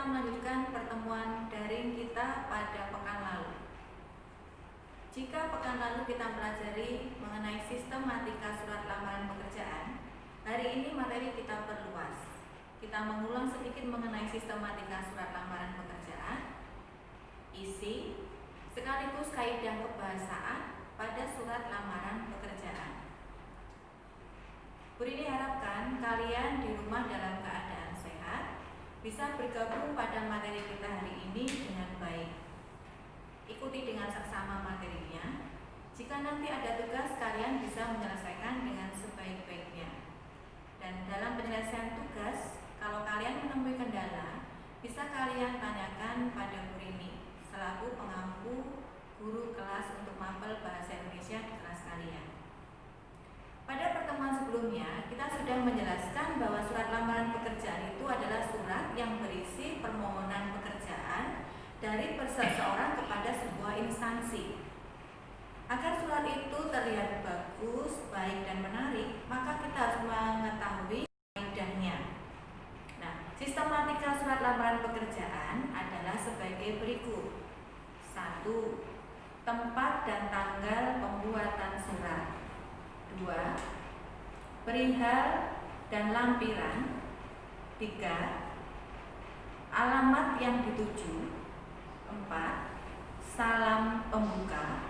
kita melanjutkan pertemuan daring kita pada pekan lalu. Jika pekan lalu kita pelajari mengenai sistematika surat lamaran pekerjaan, hari ini materi kita perluas. Kita mengulang sedikit mengenai sistematika surat lamaran pekerjaan, isi, sekaligus kaidah kebahasaan pada surat lamaran pekerjaan. Bu Rini harapkan kalian di rumah dalam keadaan sehat, bisa bergabung pada materi kita hari ini dengan baik. Ikuti dengan seksama materinya. Jika nanti ada tugas, kalian bisa menyelesaikan dengan sebaik-baiknya. Dan dalam penyelesaian tugas, kalau kalian menemui kendala, bisa kalian tanyakan pada Bu Rini selaku pengampu guru kelas untuk mapel bahasa Indonesia di kelas kalian. Pada pertemuan sebelumnya, kita sudah menjelaskan bahwa surat lamaran pekerjaan itu adalah surat yang berisi permohonan pekerjaan dari seseorang kepada sebuah instansi. Agar surat itu terlihat bagus, baik, dan menarik, maka kita harus mengetahui kaidahnya. Nah, sistematika surat lamaran pekerjaan adalah sebagai berikut. 1. Tempat dan tanggal pembuatan surat. 2. Perihal dan lampiran. 3. Alamat yang dituju. 4. Salam pembuka.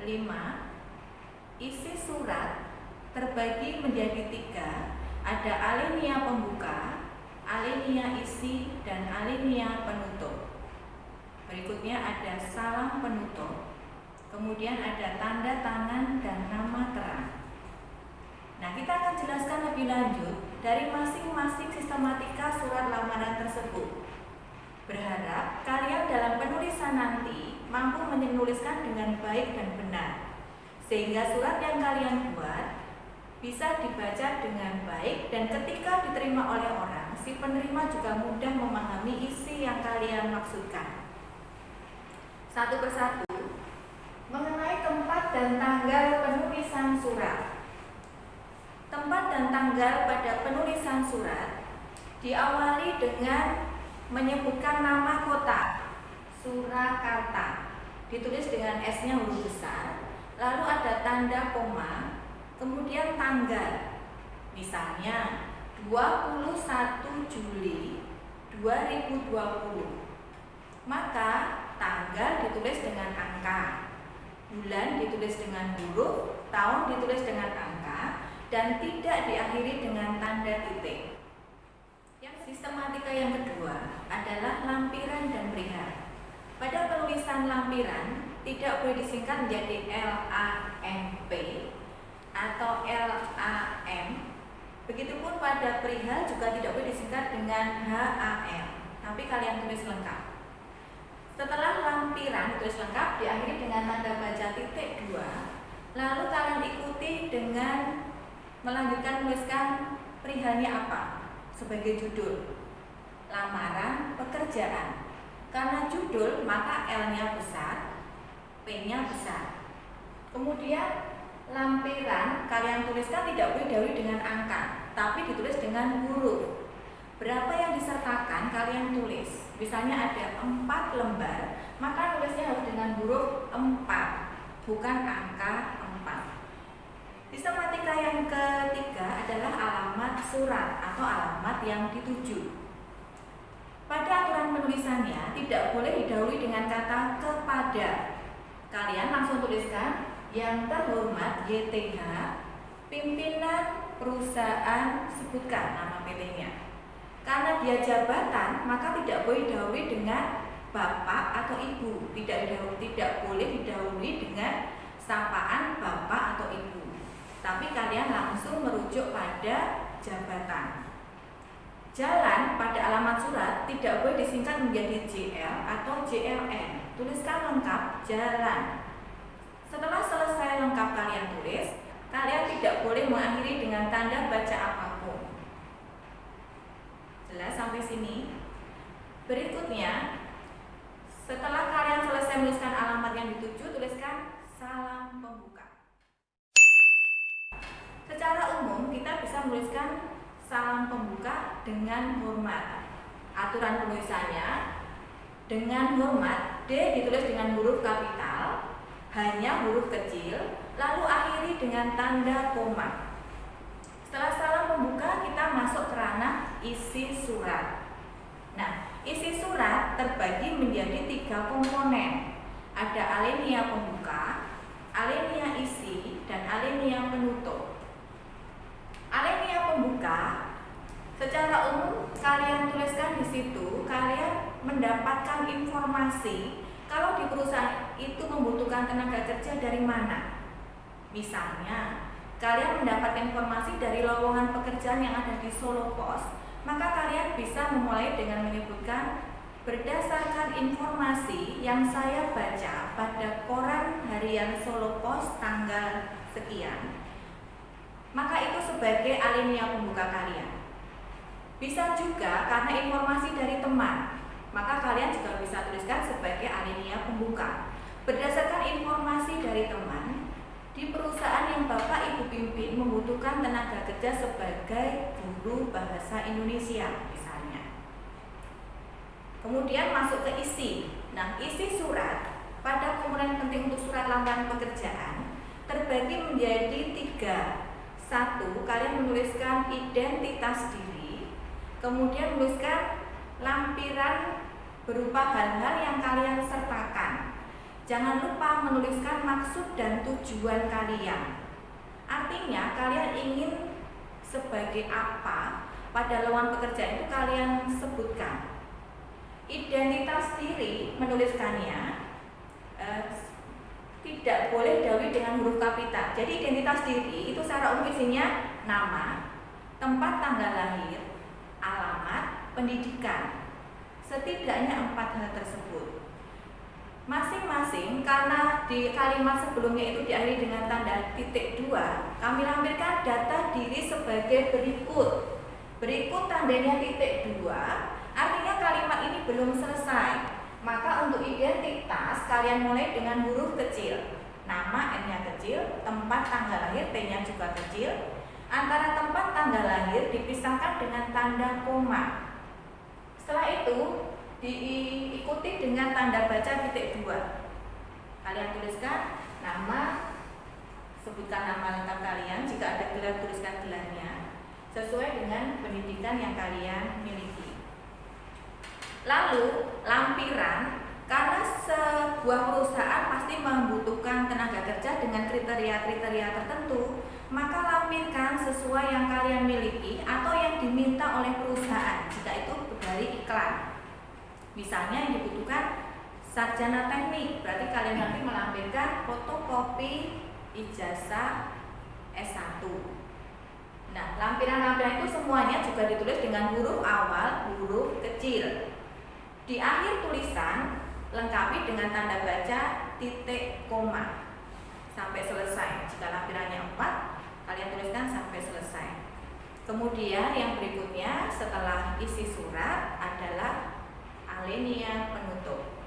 5. Isi surat terbagi menjadi 3. Ada alinea pembuka, alinea isi, dan alinea penutup. Berikutnya ada salam penutup. Kemudian ada tanda tangan dan nama terang. Nah, kita akan jelaskan lebih lanjut dari masing-masing sistematika surat lamaran tersebut. Berharap kalian dalam penulisan nanti mampu menuliskan dengan baik dan benar, sehingga surat yang kalian buat bisa dibaca dengan baik dan ketika diterima oleh orang, si penerima juga mudah memahami isi yang kalian maksudkan. Satu persatu. Mengenai tempat dan tanggal penulisan surat. Tempat dan tanggal pada penulisan surat diawali dengan menyebutkan nama kota, Surakarta, ditulis dengan S-nya huruf besar, lalu ada tanda koma, kemudian tanggal, misalnya 21 Juli 2020, maka tanggal ditulis dengan angka, bulan ditulis dengan huruf, tahun ditulis dengan angka, dan tidak diakhiri dengan tanda titik. Yang sistematika yang kedua adalah lampiran dan perihal. Pada penulisan lampiran tidak boleh disingkat menjadi LAMP atau LAM. Begitupun pada perihal juga tidak boleh disingkat dengan HAL, tapi kalian tulis lengkap. Setelah lampiran tulis lengkap diakhiri dengan tanda baca titik 2, lalu kalian ikuti dengan melanjutkan tuliskan perihalnya apa sebagai judul. Lamaran pekerjaan. Karena judul maka L-nya besar, P-nya besar. Kemudian lampiran kalian tuliskan tidak boleh didahului dengan angka, tapi ditulis dengan huruf. Berapa yang disertakan kalian tulis. Misalnya ada 4 lembar, maka tulisnya harus dengan huruf 4, bukan angka 4. Sistematika yang ketiga adalah alamat surat atau alamat yang dituju. Pada aturan penulisannya tidak boleh didahului dengan kata kepada. Kalian langsung tuliskan yang terhormat YTH, pimpinan perusahaan, sebutkan nama PT-nya. Karena dia jabatan, maka tidak boleh didahului dengan bapak atau ibu. Tidak boleh didahului dengan sapaan bapak atau ibu. Tapi kalian langsung merujuk pada jabatan. Jalan pada alamat surat tidak boleh disingkat menjadi JL atau JLN. Tuliskan lengkap jalan. Setelah selesai lengkap kalian tulis, kalian tidak boleh mengakhiri dengan tanda baca apapun. Jelas sampai sini? Berikutnya, setelah kalian selesai menuliskan alamat yang dituju, tuliskan salam pembuka. Secara umum kita bisa menuliskan salam pembuka dengan hormat. aturan penulisannya dengan hormat D ditulis dengan huruf kapital, hanya huruf kecil, lalu akhiri dengan tanda koma. Setelah salam pembuka, kita masuk ke ranah isi surat. Nah, isi surat terbagi menjadi 3 komponen. Ada alinea pembuka, alinea isi, dan alinea penutup. Alinea pembuka, secara umum kalian tuliskan di situ, kalian mendapatkan informasi kalau di perusahaan itu membutuhkan tenaga kerja dari mana. Misalnya, kalian mendapatkan informasi dari lowongan pekerjaan yang ada di Solo Pos, maka kalian bisa memulai dengan menyebutkan berdasarkan informasi yang saya baca pada koran harian Solo Pos tanggal sekian, maka itu sebagai alinea pembuka kalian. Bisa juga karena informasi dari teman, maka kalian juga bisa tuliskan sebagai alinea pembuka. Berdasarkan informasi dari teman, di perusahaan yang Bapak Ibu pimpin membutuhkan tenaga kerja sebagai guru bahasa Indonesia misalnya. Kemudian masuk ke isi. Nah, isi surat pada komponen penting untuk surat lamaran pekerjaan terbagi menjadi 3. 1, kalian menuliskan identitas diri, kemudian menuliskan lampiran berupa hal-hal yang kalian sertakan. Jangan lupa menuliskan maksud dan tujuan kalian. Artinya kalian ingin sebagai apa pada lowongan pekerjaan itu kalian sebutkan. Identitas diri menuliskannya tidak boleh didahului dengan huruf kapital. Jadi identitas diri itu secara umum isinya nama, tempat tanggal lahir, alamat, pendidikan. Setidaknya 4 hal tersebut. Masing-masing karena di kalimat sebelumnya itu diakhiri dengan tanda titik 2, kami lampirkan data diri sebagai berikut. Berikut tandanya titik 2, artinya kalimat ini belum selesai. Maka untuk identitas kalian mulai dengan huruf kecil. Nama N-nya kecil, tempat tanggal lahir T-nya juga kecil. Antara tempat tanggal lahir dipisahkan dengan tanda koma. Setelah itu diikuti dengan tanda baca titik 2. Kalian tuliskan nama, sebutkan nama lengkap kalian, jika ada gelar tuliskan gelarnya sesuai dengan pendidikan yang kalian miliki. Lalu lampiran, karena sebuah perusahaan pasti membutuhkan tenaga kerja dengan kriteria-kriteria tertentu, maka lampirkan sesuai yang kalian miliki atau yang diminta oleh perusahaan jika itu dari iklan. Misalnya yang dibutuhkan sarjana teknik, berarti kalian nanti melampirkan fotokopi ijazah S1. Nah, lampiran-lampiran itu semuanya juga ditulis dengan huruf awal, huruf kecil. Di akhir tulisan lengkapi dengan tanda baca titik koma sampai selesai. Jika lampirannya 4, kalian tuliskan sampai selesai. Kemudian yang berikutnya setelah isi surat adalah alinea penutup.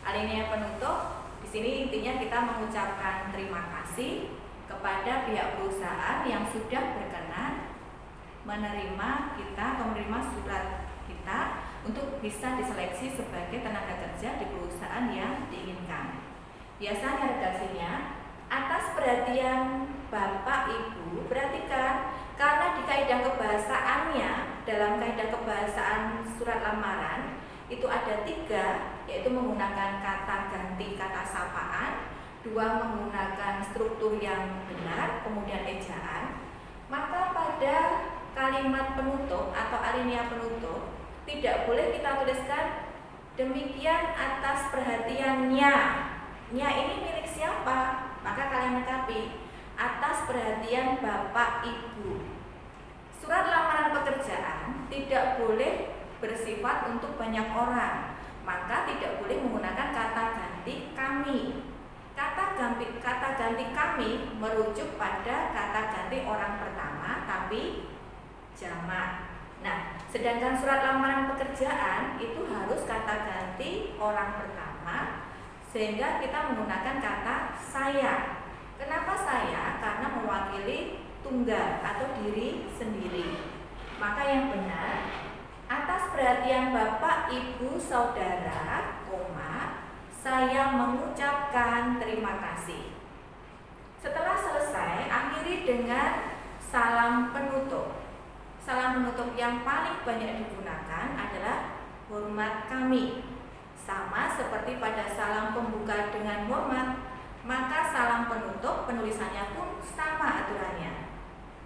Alinea penutup di sini intinya kita mengucapkan terima kasih kepada pihak perusahaan yang sudah berkenan menerima kita atau menerima surat kita untuk bisa diseleksi sebagai tenaga kerja di perusahaan yang diinginkan. Biasanya redaksinya, atas perhatian Bapak Ibu, perhatikan karena di kaidah kebahasaannya, dalam kaidah kebahasaan surat lamaran itu ada 3, yaitu menggunakan kata ganti kata sapaan, 2 menggunakan struktur yang benar, kemudian ejaan. Maka pada kalimat penutup atau alinea penutup tidak boleh kita tuliskan demikian atas perhatiannya. Nya ini milik siapa? Maka kalian lengkapi atas perhatian Bapak Ibu. Surat lamaran pekerjaan tidak boleh bersifat untuk banyak orang, maka tidak boleh menggunakan kata ganti kami. Kata ganti kami merujuk pada kata ganti orang pertama tapi jamak. Nah, sedangkan surat lamaran pekerjaan itu harus kata ganti orang pertama, sehingga kita menggunakan kata saya. Kenapa saya? Karena mewakili tunggal atau diri sendiri. Maka yang benar, atas perhatian Bapak, Ibu, Saudara, saya mengucapkan terima kasih. Setelah selesai, akhiri dengan salam penutup. Salam penutup yang paling banyak digunakan adalah hormat kami. Sama seperti pada salam pembuka dengan hormat, maka salam penutup penulisannya pun sama aturannya.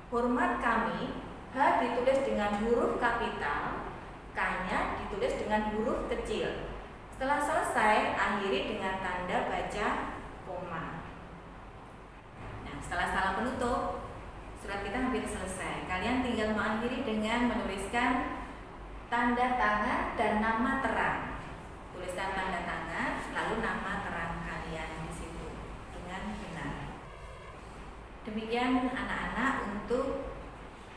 Hormat kami, H ditulis dengan huruf kapital, K-nya ditulis dengan huruf kecil. Setelah selesai, akhiri dengan tanda baca koma. Nah, setelah salam penutup, surat kita hampir selesai. Kalian tinggal mengakhiri dengan menuliskan tanda tangan dan nama terang. Tuliskan tanda tangan, lalu nama terang kalian di situ dengan benar. Demikian anak-anak untuk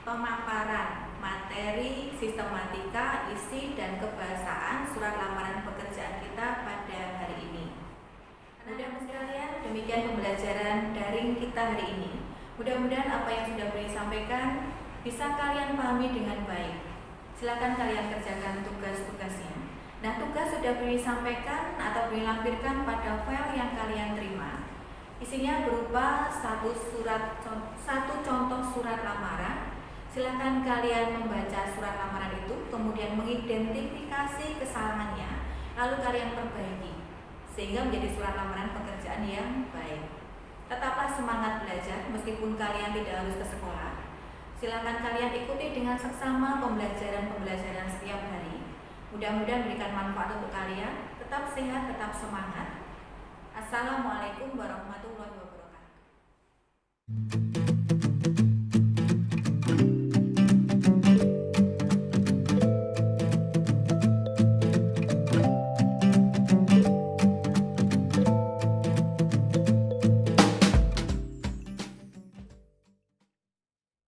pemaparan materi sistematika, isi, dan kebahasaan surat lamaran pekerjaan kita pada hari ini. Anak-anak sekalian, demikian pembelajaran daring kita hari ini. Mudah-mudahan apa yang sudah beliau sampaikan bisa kalian pahami dengan baik. Silakan kalian kerjakan tugas-tugasnya. Nah, tugas sudah beliau sampaikan atau beliau lampirkan pada file yang kalian terima. Isinya berupa satu contoh surat lamaran. Silakan kalian membaca surat lamaran itu, kemudian mengidentifikasi kesalahannya, lalu kalian perbaiki sehingga menjadi surat lamaran pekerjaan yang baik. Tetaplah semangat belajar meskipun kalian tidak harus ke sekolah. Silakan kalian ikuti dengan seksama pembelajaran setiap hari. Mudah-mudahan memberikan manfaat untuk kalian. Tetap sehat, tetap semangat. Assalamualaikum warahmatullahi wabarakatuh.